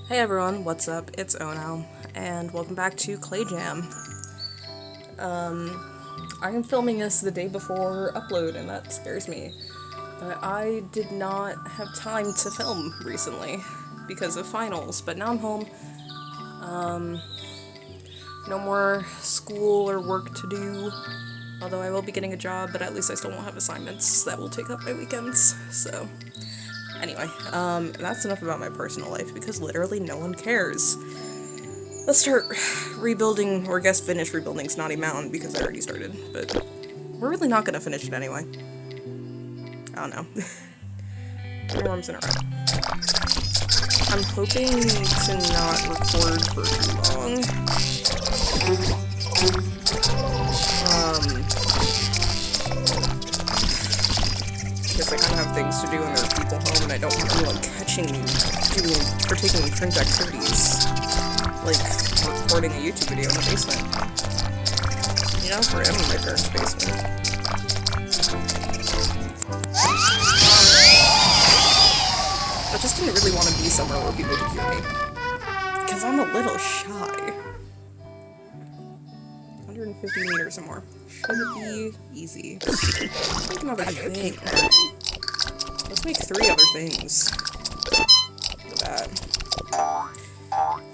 Hey everyone, what's up? It's Ono, and welcome back to Clay Jam. I am filming this the day before upload, and that scares me. But I did not have time to film recently because of finals, but now I'm home. No more school or work to do, although I will be getting a job, but at least I still won't have assignments that will take up my weekends, so... Anyway, that's enough about my personal life, because literally no one cares. Let's start rebuilding, or I guess finish rebuilding Snotty Mound, because I already started, but we're really not gonna finish it anyway. I don't know. 3 worms in a row. I'm hoping to not record for too long. Because I kind of have things to do and there are people home, and I don't want anyone catching me partaking in cringe activities, like recording a YouTube video in the basement. You know, for him in my parents' basement. I just didn't really want to be somewhere where people could hear me, because I'm a little shy. 150 meters or more. Should be easy. Let's make another thing. Let's make 3 other things. Look at that.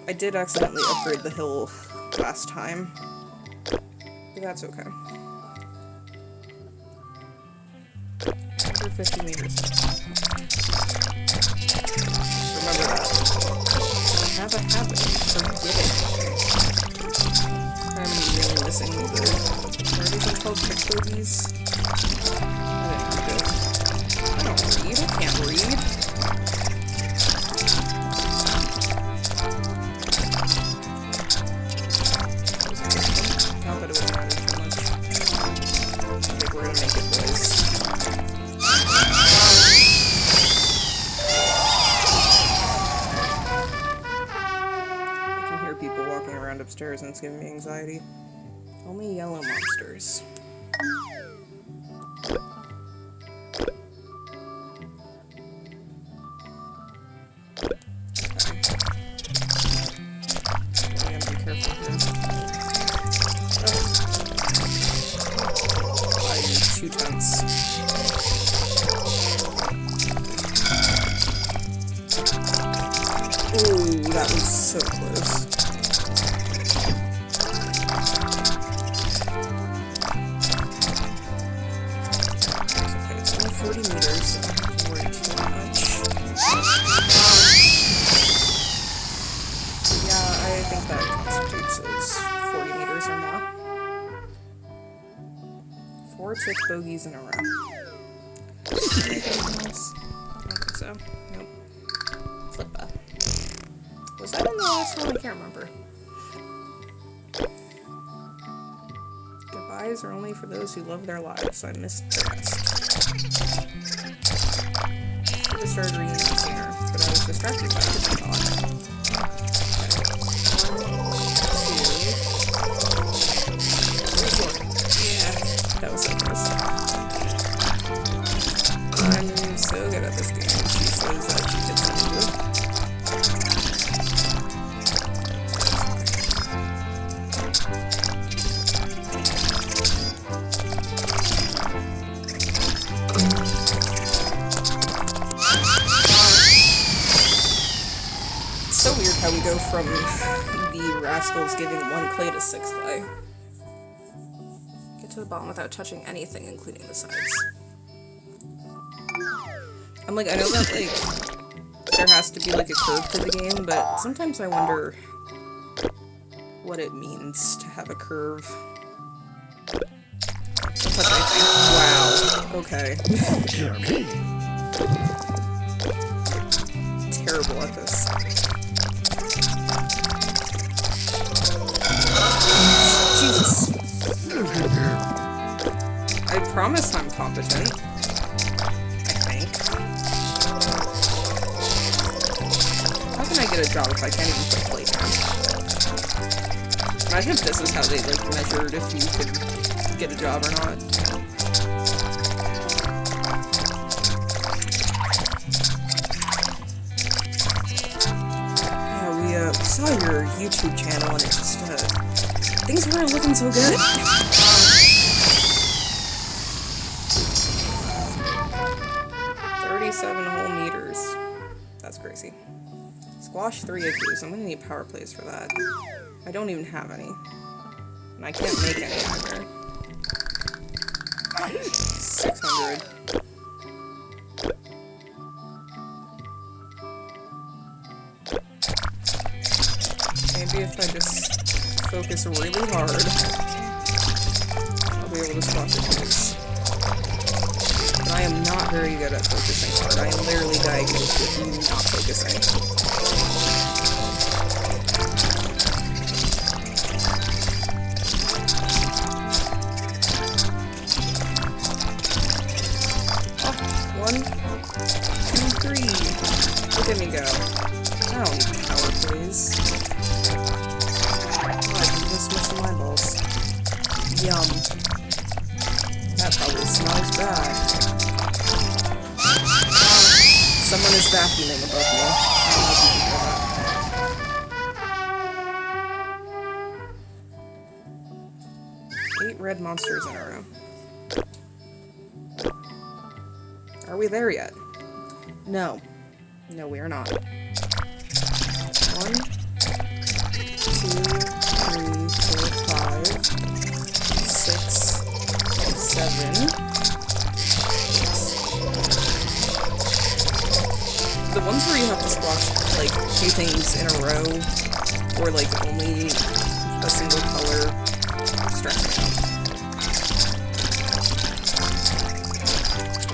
I did accidentally upgrade the hill last time, but that's okay. 150 meters. Remember that. I have a habit of forgetting. I'm really missing the... What are these called? Trick bogeys? I don't read. I can't read. Not that it would matter too much. I think we're gonna make it, boys. I can hear people walking around upstairs and it's giving me anxiety. Only yellow monsters. Ooh, that was so close. Okay, it's only 40 meters, so I don't have to worry too much. Yeah, I think that constitutes as 40 meters or more. 4 tick bogeys in a row. Anything else? I don't think so. Nope. Flippa. Was that in the last one? I can't remember. Goodbyes are only for those who love their lives. I missed the rest. Should have started reading that sooner, but I was distracted by the thought. Yeah, that was so close. I'm so good at this game. She says that she hits me. So weird how we go from the rascals giving 1 clay to 6 clay. Get to the bottom without touching anything, including the sides. I'm like, I know that, like, there has to be, like, a curve to the game, but sometimes I wonder what it means to have a curve. Don't touch anything. Wow. Okay. Terrible at this. Jesus. I promise I'm competent. I think. How can I get a job if I can't even play Playground? Imagine if this is how they, like, measured if you could get a job or not. Yeah, saw your YouTube channel and it just, things weren't looking so good. 37 whole meters. That's crazy. Squash 3 AQs. I'm gonna need power plays for that. I don't even have any. And I can't make any either. 600. Maybe if I just focus really hard, I'll be able to squash AQs. But I am not very good at focusing hard. I am literally diagnosed with not focusing. Look at me go. I don't need power, please. Oh, I can just miss some eyeballs. Yum. That probably smells bad. Someone is vacuuming above me. I don't know if you can hear that. 8 red monsters in a row. Are we there yet? No. No, we are not. 1, 2, 3, 4, 5, 6, 7. The ones where you have to squash, like, 2 things in a row, or, like, only a single color, stress me out.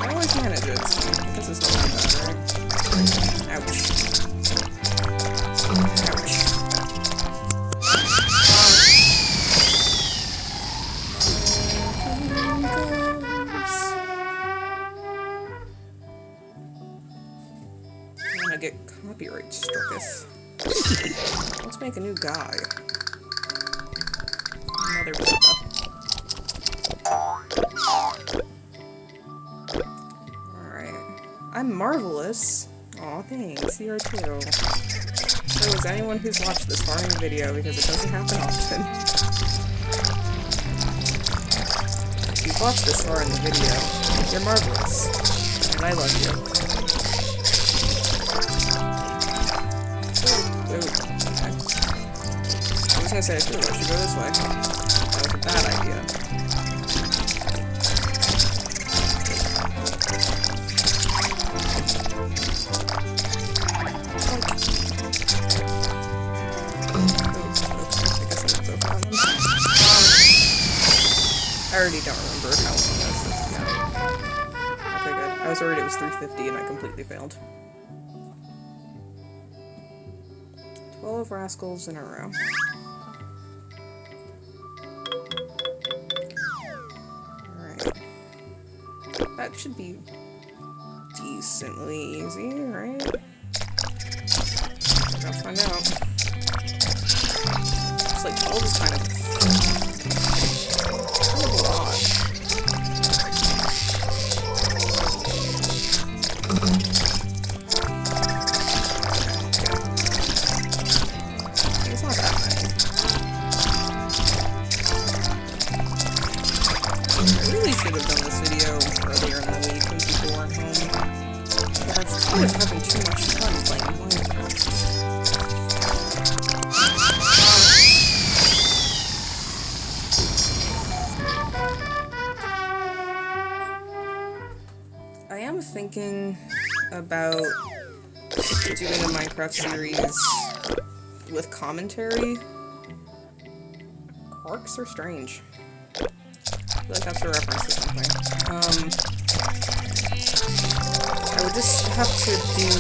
I always manage it, so I guess it's not that bad, right? Ouch. Ouch. I wanna get copyright struck. Let's make a new guy. Another Buddha. Alright. I'm marvelous. Aw, thanks. You are too. So is anyone who's watched this far in the video, because it doesn't happen often. If you've watched this far in the video, you're marvelous. And I love you. Ooh, okay. I was gonna say I should go this way. That was a bad idea. I already don't remember how long this is now. Okay, good. I was worried it was 350 and I completely failed. 12 rascals in a row. Alright. That should be decently easy, right? Let's find out. It's like 12 is kind of a lot. It's not that many. I really should have done this video earlier in the week when people weren't home. But I was kind of having too much fun playing Minecraft. I am thinking about doing a Minecraft series with commentary. Quarks are strange. I feel like that's a reference to something. I would just have to do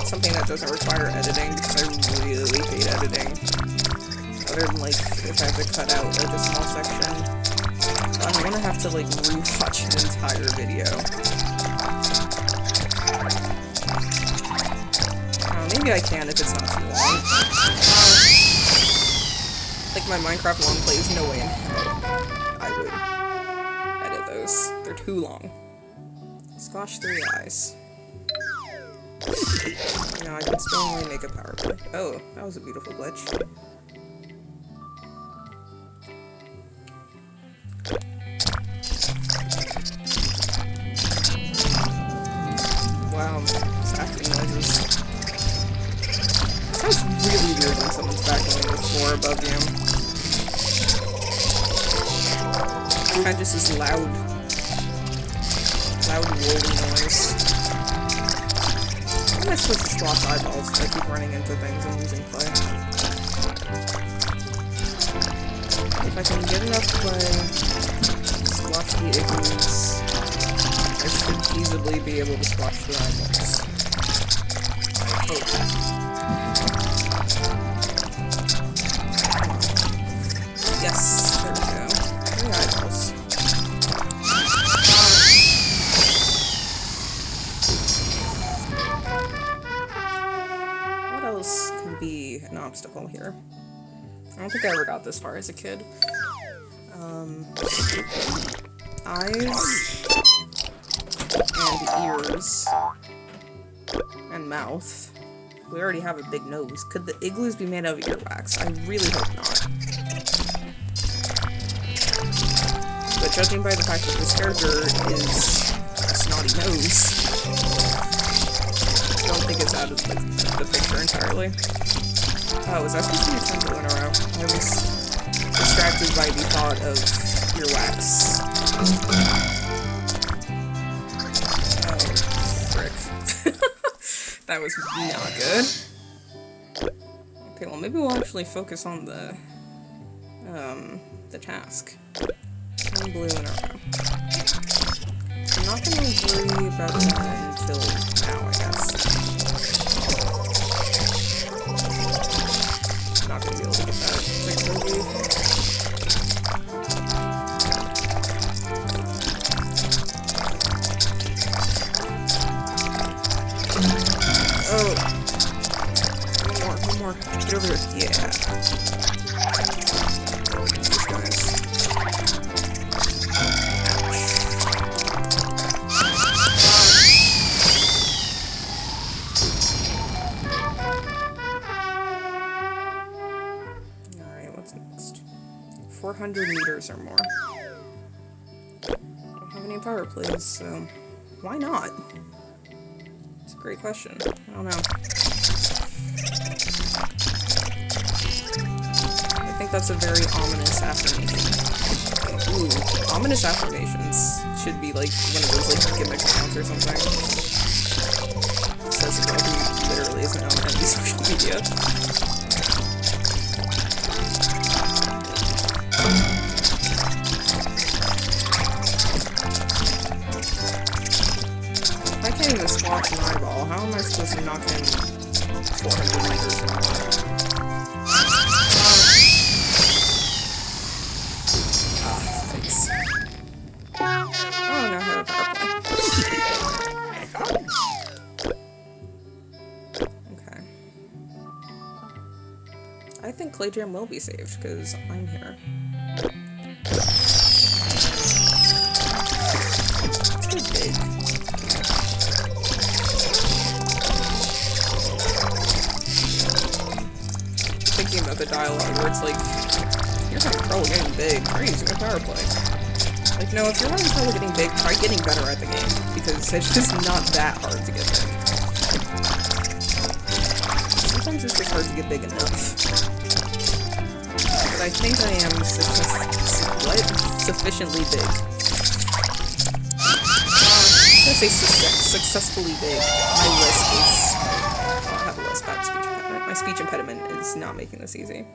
something that doesn't require editing, because I really hate editing. Other than, like, if I have to cut out, like, a small section. I'm gonna have to, like, rewatch an entire video. Maybe I can if it's not too long. Like my Minecraft long plays, no way in hell I would edit those. They're too long. Squash 3 eyes. No, I can still only make a power play. Oh, that was a beautiful glitch. Wow, stacking noises. It sounds really weird when someone's backing in the floor above you. Kind of just this loud rolling noise. How am I supposed to squash eyeballs if I keep running into things and losing play? If I can get enough play, squash the igloos, I should feasibly be able to squash the eyeballs. I hope. Yes, there we go. 3 eyeballs. What else could be an obstacle here? I don't think I ever got this far as a kid. Eyes and ears and mouth. We already have a big nose. Could the igloos be made out of earwax? I really hope not. But judging by the fact that this character is a snotty nose, I don't think it's out of the picture entirely. Oh, was I supposed to do 10 blue in a row? I was distracted by the thought of earwax. Oh, frick. That was not good. Okay, well maybe we'll actually focus on the task. 10 blue in a row. I'm not gonna worry about that until now, I guess. Not gonna be able to get that. It's like maybe. Oh. One more. Get over here. Yeah. These guys. Alright, what's next? 400 meters or more. Don't have any power plays, so why not? It's a great question. I don't know. I think that's a very ominous affirmation. Ooh, ominous affirmations should be like one of those like gimmick accounts or something. It says a girl who literally isn't on any social media. If I can't even squash an eyeball, how am I supposed to knock in 400 meters an hour? Thanks. Oh, no, I have a power play. Okay. I think Clay Jam will be saved, because I'm here. It's pretty big. Thinking about the dialogue where it's like, you're having trouble getting big, try using a power play. Like, no, if you're having trouble getting big, try getting better at the game, because it's just not that hard to get big. Sometimes it's just hard to get big enough. But I think I am sufficiently big. I'm gonna say successfully big. My lisp is... Oh, I have a lisp, bad speech impediment. My speech impediment is not making this easy.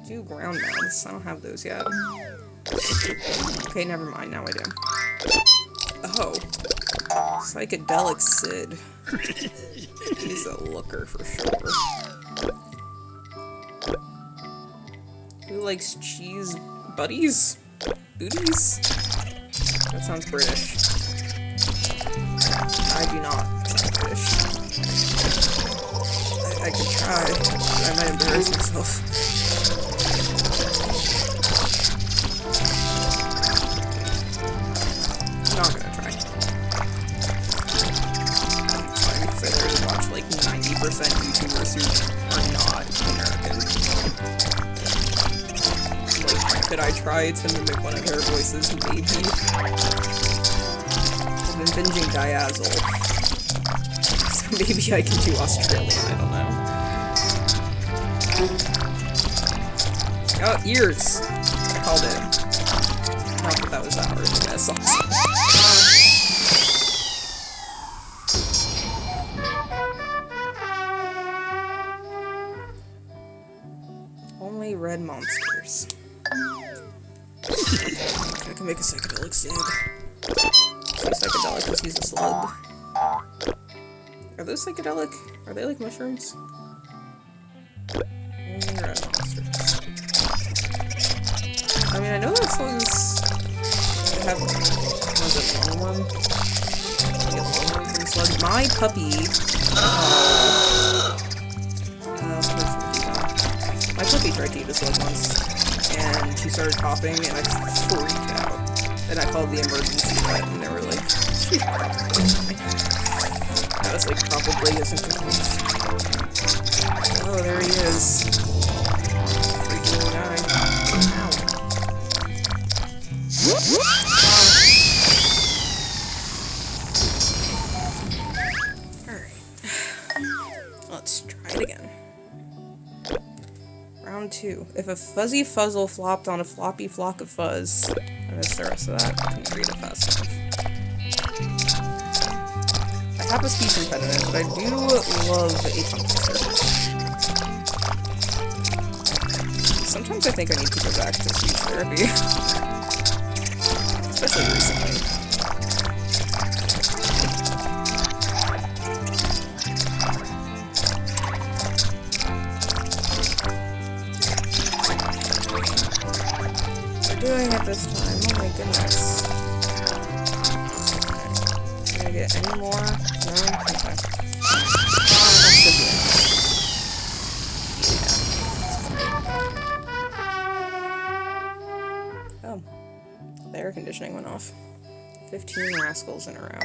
Do ground mounds. I don't have those yet. Okay, never mind. Now I do. Oh. Psychedelic Sid. He's a looker for sure. Who likes cheese buddies? Booties? That sounds British. I do not sound British. I could try, but I might embarrass myself. I'm not gonna try. It's fine, because I recommend YouTubers who are not American. Like, could I try to mimic one of their voices? Maybe. I've been binging Diazzle. So maybe I can do Australian, I don't know. Oh, ears! I called it. Not that that was that hard to guess. Only red monsters. I can make a psychedelic sig. So psychedelic because he's a slug. Are those psychedelic? Are they like mushrooms? Only red monsters. I mean, I know that slugs have, was it lungworm? You get lungworm from slug. My puppy, my puppy tried to eat a slug once, and she started coughing, and I freaked out. And I called the emergency vet, and they were like, I was like, probably isn't good news. Oh, there he is. Freaking little guy. Ow. Alright. Let's try it again. Round 2. If a fuzzy fuzzle flopped on a floppy flock of fuzz. I missed the rest of that. I couldn't read it fast enough. I have a speech impediment, but I do love a tongue twister. Sometimes I think I need to go back to speech therapy. Especially recently. Doing it this time. Oh my goodness. Okay. Can I get any more? No? Okay. That should be enough. Yeah. Oh. The air conditioning went off. 15 rascals in a row.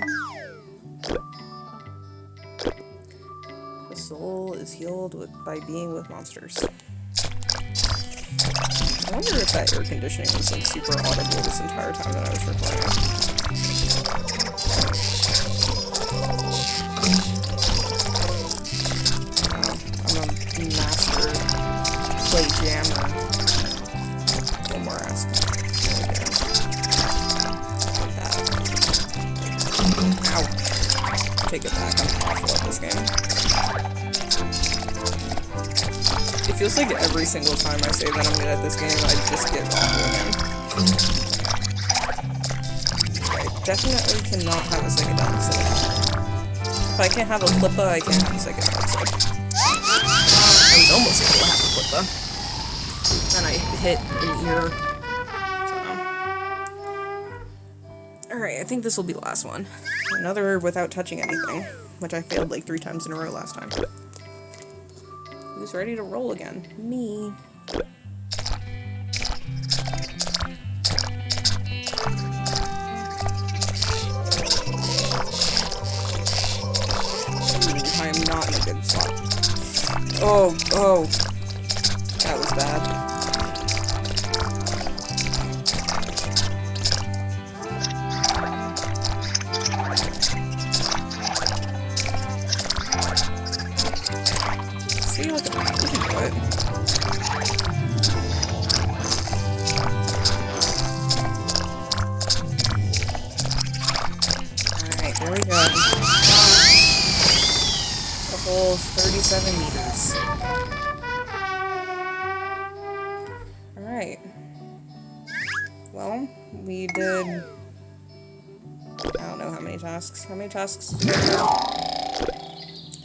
The soul is healed by being with monsters. I wonder if that air conditioning was like super audible this entire time that I was recording. Wow, I'm a master play jammer. One more rascal. There we go. Like that. Ow. Take it back, I'm awful at this game. It feels like every single time I say that I'm good at this game, I just get awful again. I definitely cannot have a psychedelic sig. If I can't have a flippa, I can't have a psychedelic sig. I was almost able to have a flippa. Then I hit an ear. So. Alright, I think this will be the last one. Another without touching anything, which I failed like 3 times in a row last time. Who's ready to roll again? Me. Ooh, I am not in a good spot. Oh, that was bad. See, look at that. We can do it. Alright, there we go. A whole 37 meters. Alright. Well, we did... I don't know how many tasks. How many tasks did we do?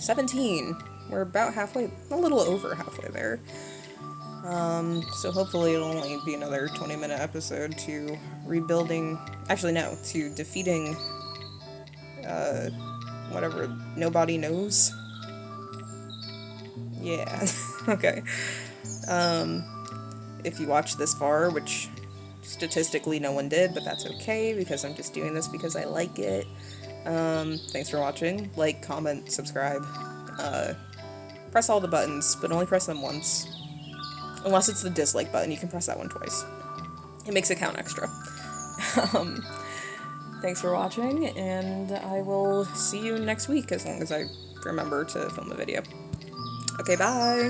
17. We're about halfway, a little over halfway there. So hopefully it'll only be another 20-minute episode to rebuilding, actually no, to defeating, whatever, nobody knows. Yeah, okay. If you watched this far, which statistically no one did, but that's okay, because I'm just doing this because I like it. Thanks for watching. Like, comment, subscribe. Press all the buttons, but only press them once. Unless it's the dislike button, you can press that one twice. It makes it count extra. Thanks for watching, and I will see you next week, as long as I remember to film a video. Okay, bye!